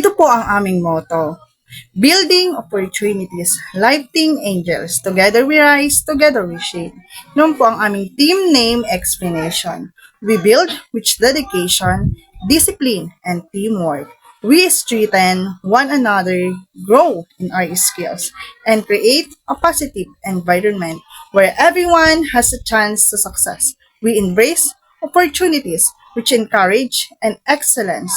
Ito po ang aming motto. Building opportunities, lifting angels. Together we rise, together we shine. Noon po ang aming team name explanation. We build with dedication, discipline, and teamwork. We strengthen one another, grow in our skills, and create a positive environment where everyone has a chance to success. We embrace opportunities which encourage and excellence.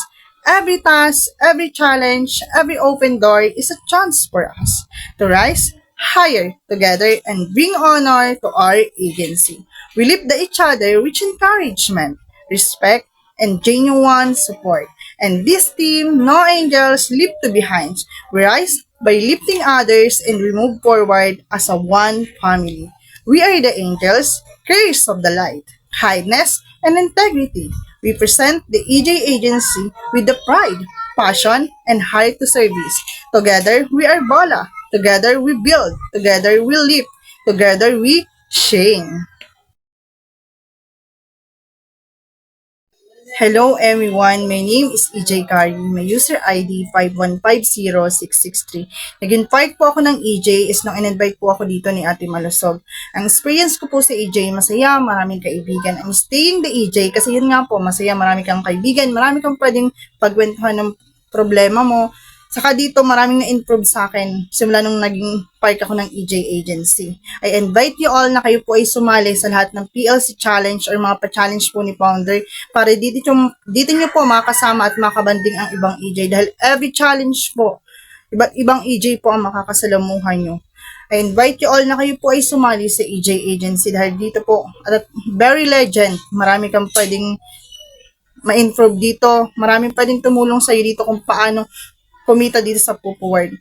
Every task, every challenge, every open door is a chance for us to rise higher together and bring honor to our agency. We lift each other with encouragement, respect, and genuine support. And this team, no angels leave to behind. We rise by lifting others and we move forward as a one family. We are the angels, carriers of the light, kindness, and integrity. We present the EJ Agency with the pride, passion, and heart to service. Together, we are Bola. Together, we build. Together, we live. Together, we shine. Hello everyone, my name is EJ Kari. My user ID 5150663. Nag-invite po ako ng EJ is nung in-invite po ako dito ni Ate Malusog. Ang experience ko po sa EJ, masaya, maraming kaibigan. I'm staying the EJ kasi yun nga po, masaya, marami kang kaibigan, marami kang pwedeng pagwentuhan ng problema mo. Saka dito, maraming na-improve sa akin simula nung naging part ako ng EJ Agency. I invite you all na kayo po ay sumali sa lahat ng PLC Challenge or mga pa-challenge po ni Founder para dito nyo po makasama at makabanding ang ibang EJ dahil every challenge po, iba't ibang EJ po ang makakasalamuhan nyo. I invite you all na kayo po ay sumali sa EJ Agency dahil dito po, at very legend, marami kang pwedeng ma-improve dito, maraming pwedeng tumulong sa'yo dito kung paano kumita dito sa Pupo World.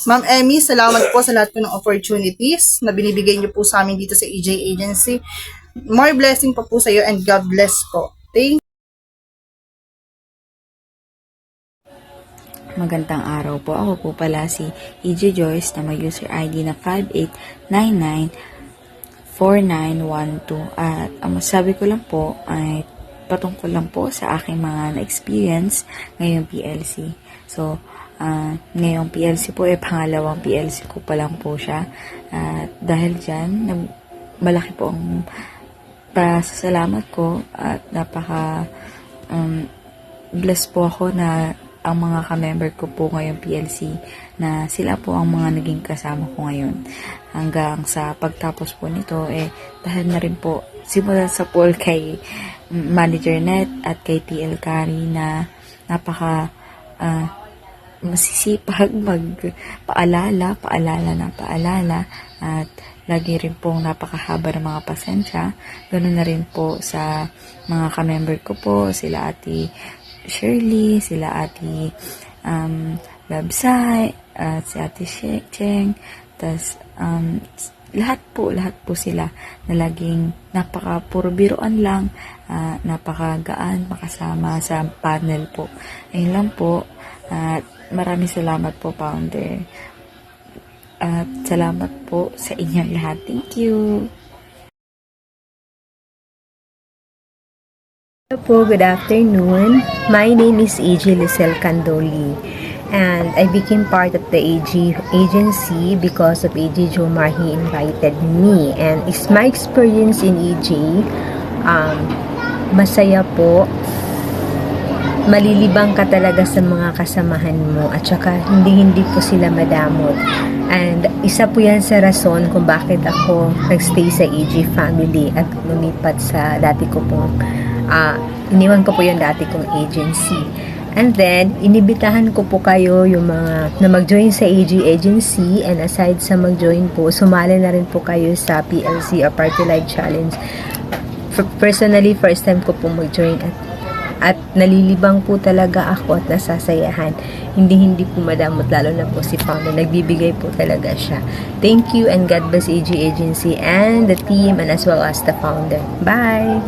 Ma'am Emmy, salamat po sa lahat po ng opportunities na binibigay niyo po sa amin dito sa EJ Agency. More blessing pa po sa iyo and God bless po. Thank you. Magandang araw po. Ako po pala si EJ Joyce na may user ID na 58994912 at ang masabi ko lang po ay patungkol lang po sa aking mga na-experience ngayong PLC. So, ngayong PLC po, pangalawang PLC ko pa lang po siya. At dahil dyan, malaki po ang pasasalamat ko at bless po ako na ang mga ka-member ko po ngayong PLC na sila po ang mga naging kasama ko ngayon. Hanggang sa pagtapos po nito, dahil na rin po simula sa poll kay Manager Net at kay TL Kari na napaka masisipag magpaalala at lagi rin pong napakahaba ng mga pasensya. Ganun na rin po sa mga ka-member ko po, sila Ate Shirley, sila Ate Labsay, at si Ate Cheng, tas lahat po sila na laging puro biruan lang, napakagaan makasama sa panel po. Ayun lang po, at maraming salamat po, Founder, at salamat po sa inyong lahat. Thank you. Hello po, good afternoon. My name is AJ Lucel Candoli and I became part of the AG agency because of AJ Jomar. He invited me and it's my experience in AG. Masaya po. Malilibang ka talaga sa mga kasamahan mo at saka hindi po sila madamot. And isa po yan sa rason kung bakit ako nagstay sa AG family at lumipat sa dati ko pong iniwan ko po yung dati kong agency. And then, inibitahan ko po kayo yung mga na mag-join sa AG agency, and aside sa mag-join po, sumali na rin po kayo sa PLC or Party Life Challenge. Personally, first time ko po mag-join at nalilibang po talaga ako at nasasayahan. Hindi po madamot, lalo na po si Founder. Nagbibigay po talaga siya. Thank you and God bless AG agency and the team and as well as the Founder. Bye!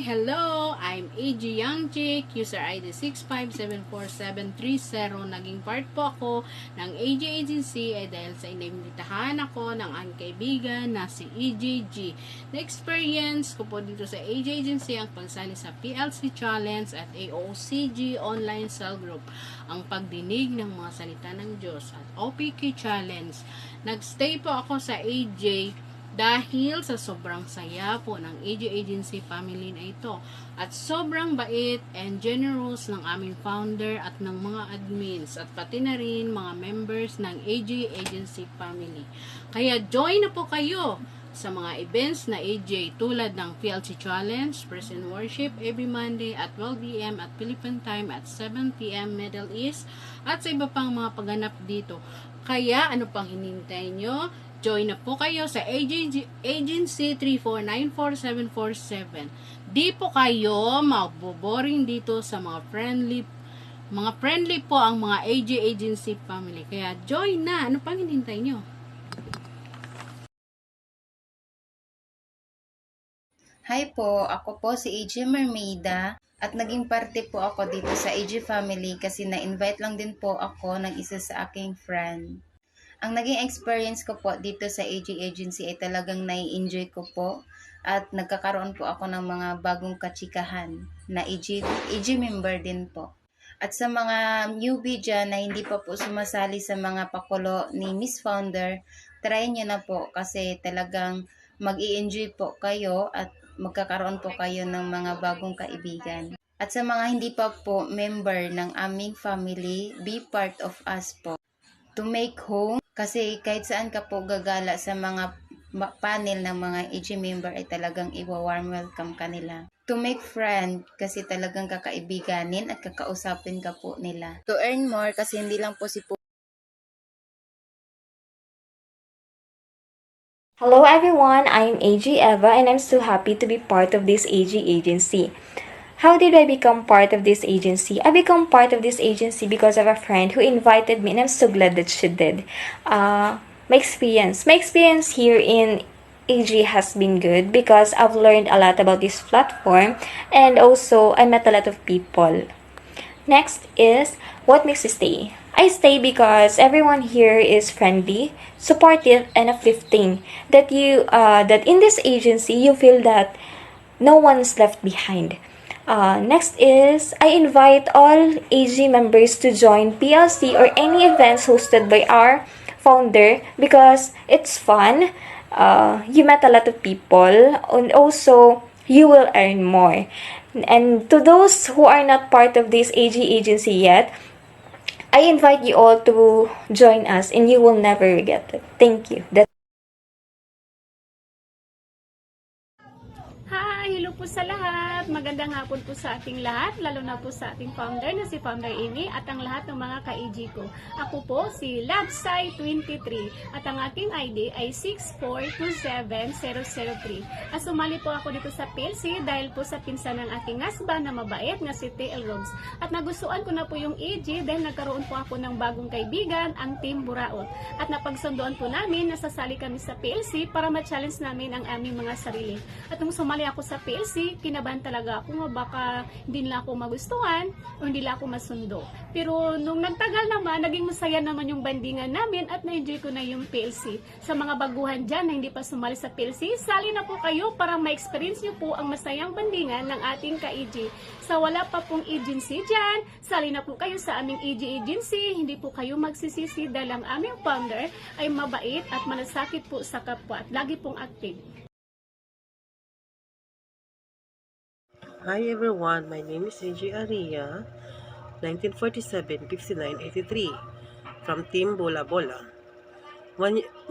Hi! Hello! I'm AG Youngchick, user ID 6574730. Naging part po ako ng AG Agency ay dahil sa inimbitahan ako ng aking kaibigan na si EJG. Na-experience ko po dito sa AG Agency ang pagsali sa PLC Challenge at AOCG Online Cell Group, ang pagdinig ng mga salita ng Diyos at OPQ Challenge. Nagstay po ako sa AJ dahil sa sobrang saya po ng AJ Agency family na ito at sobrang bait and generous ng aming founder at ng mga admins at pati na rin mga members ng AJ Agency family. Kaya join na po kayo sa mga events na AJ tulad ng PLC Challenge, Praise and Worship every Monday at 12 p.m. at Philippine Time at 7 p.m. Middle East at sa iba pang mga pagganap dito. Kaya ano pang hinintay nyo? Join na po kayo sa Agency 3494747. Di po kayo magboboring dito sa mga friendly po ang mga AG Agency family. Kaya join na. Ano pang hinintay nyo? Hi po, ako po si AJ Mermida at naging parte po ako dito sa AJ family kasi na-invite lang din po ako ng isa sa aking friend. Ang naging experience ko po dito sa AJ Agency ay talagang nai-enjoy ko po at nagkakaroon po ako ng mga bagong kachikahan na AJ member din po. At sa mga newbie dyan na hindi pa po sumasali sa mga pakulo ni Miss Founder, try nyo na po kasi talagang mag-i-enjoy po kayo at magkakaroon po kayo ng mga bagong kaibigan. At sa mga hindi pa po member ng aming family, be part of us po. To make home, kasi kahit saan ka po gagala sa mga panel ng mga AG member ay talagang i-warm welcome ka nila. To make friend, kasi talagang kakaibiganin at kakausapin ka po nila. To earn more, kasi hindi lang po si Hello everyone, I'm AG Eva and I'm so happy to be part of this AG agency. How did I become part of this agency? I become part of this agency because of a friend who invited me and I'm so glad that she did. My experience here in AG has been good because I've learned a lot about this platform and also I met a lot of people. Next is what makes you stay. I stay because everyone here is friendly, supportive, and uplifting. That in this agency you feel that no one's left behind. Next is I invite all AG members to join PLC or any events hosted by our founder because it's fun. You met a lot of people and also you will earn more. And to those who are not part of this AG agency yet, I invite you all to join us and you will never regret it. Thank you. Hi! Hello po sa lahat! Magandang hapon po sa ating lahat, lalo na po sa ating founder na si Founder Amy at ang lahat ng mga ka-AG ko. Ako po si Labsai23 at ang aking ID ay 6427003. At sumali po ako dito sa PLC dahil po sa pinsan ng aking husband na mabait na si TL Rogs. At nagustuhan ko na po yung AG dahil nagkaroon po ako ng bagong kaibigan, ang Team Buraot. At napagsunduan po namin na sasali kami sa PLC para ma-challenge namin ang aming mga sarili. At nung sumali ako sa PLC, kinabahan talaga ako nga baka hindi nila ako magustuhan o hindi nila ako masundo. Pero nung nagtagal naman, naging masaya naman yung bandingan namin at na-enjoy ko na yung PLC. Sa mga baguhan dyan na hindi pa sumali sa PLC, sali na po kayo para ma-experience nyo po ang masayang bandingan ng ating ka-EG. Sa wala pa pong agency dyan, sali na po kayo sa aming EG agency. Hindi po kayo magsisisi dahil ang aming founder ay mabait at malasakit po sa kapwa at lagi pong active. Hi everyone, my name is AJ Aria, 1947-5983, from Team Bola Bola.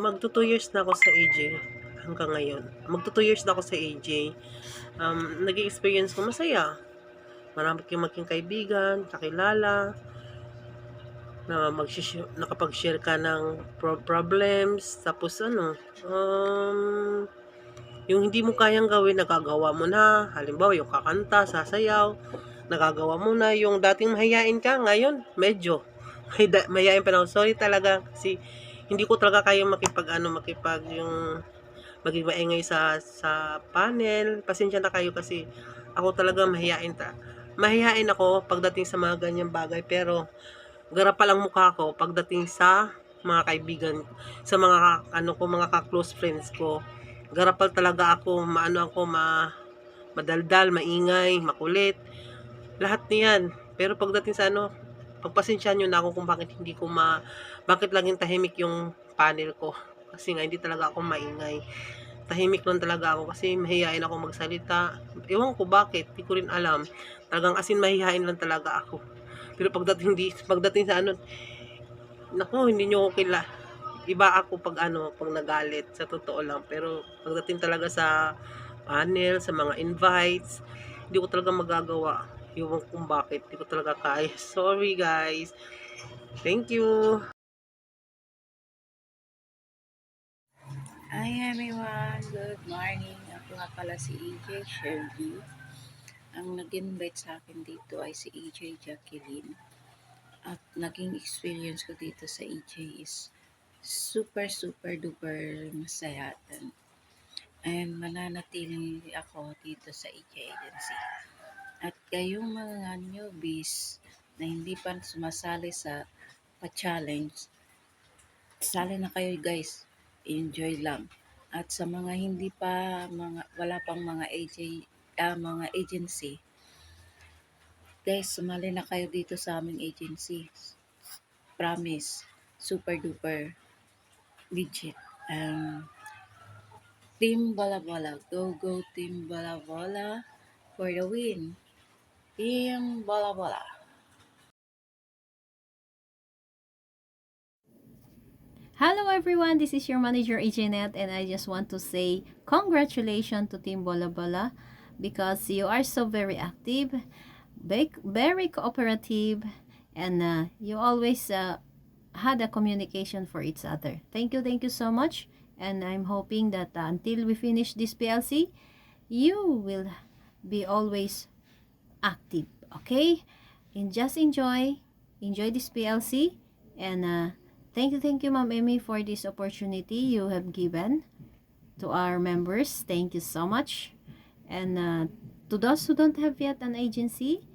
Magto 2 years na ako sa AJ hanggang ngayon. Magto 2 years na ako sa AJ. Naging experience ko masaya. Marami kang maging kaibigan, kakilala, na nakapag-share ka ng problems, tapos yung hindi mo kayang gawin, nagagawa mo na. Halimbawa, yung kakanta, sasayaw, nagagawa mo na. Yung dating mahiyain ka, ngayon, medyo mahiyain pa na ako. Sorry talaga, kasi hindi ko talaga kaya maging maingay sa panel. Pasensya na kayo kasi Ako talaga mahihain mahihain ako pagdating sa mga ganyang bagay, pero garapal ang mukha ko pagdating sa mga kaibigan, sa mga ano ko, mga ka-close friends ko. Garapal talaga ako, madaldal, maingay, makulit, lahat niyan. Pero pagdating sa ano, pagpasensyahan niyo na ako kung bakit laging tahimik yung panel ko. Kasi nga hindi talaga ako maingay. Tahimik lang talaga ako kasi mahihain ako magsalita. Ewan ko bakit, di ko rin alam. Talagang asin mahihain lang talaga ako. Pero pagdating sa ano, naku, hindi niyo ko iba ako pag nagalit, sa totoo lang. Pero pagdating talaga sa panel, sa mga invites, hindi ko talaga magagawa. Ewan kung bakit, hindi ko talaga kaya. Sorry guys. Thank you. Hi everyone, good morning. Ako nga pala si EJ Shelby. Ang nag-invite sa akin dito ay si EJ Jacqueline. At naging experience ko dito sa EJ is super duper masaya. And mananatili ako dito sa EJ Agency. At kayong mga newbies na hindi pa sumasali sa pa-challenge, sali na kayo guys. Enjoy lang. At sa mga hindi pa wala pang mga agency, guys, sumali na kayo dito sa aming agency. Promise, super duper legit. Team Bola Bola, go Team Bola Bola for the win. Team Bola Bola. Hello everyone, this is your manager Jeanette, and I just want to say congratulations to Team Bola Bola because you are so very active, very cooperative, and you always had a communication for each other. Thank you so much, and I'm hoping that until we finish this PLC, you will be always active, okay? And just enjoy this PLC, and thank you, Ma'am Amy, for this opportunity you have given to our members. Thank you so much. And to those who don't have yet an agency,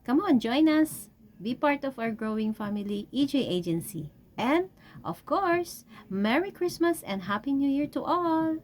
come on, join us. Be part of our growing family, EJ Agency. And, of course, Merry Christmas and Happy New Year to all!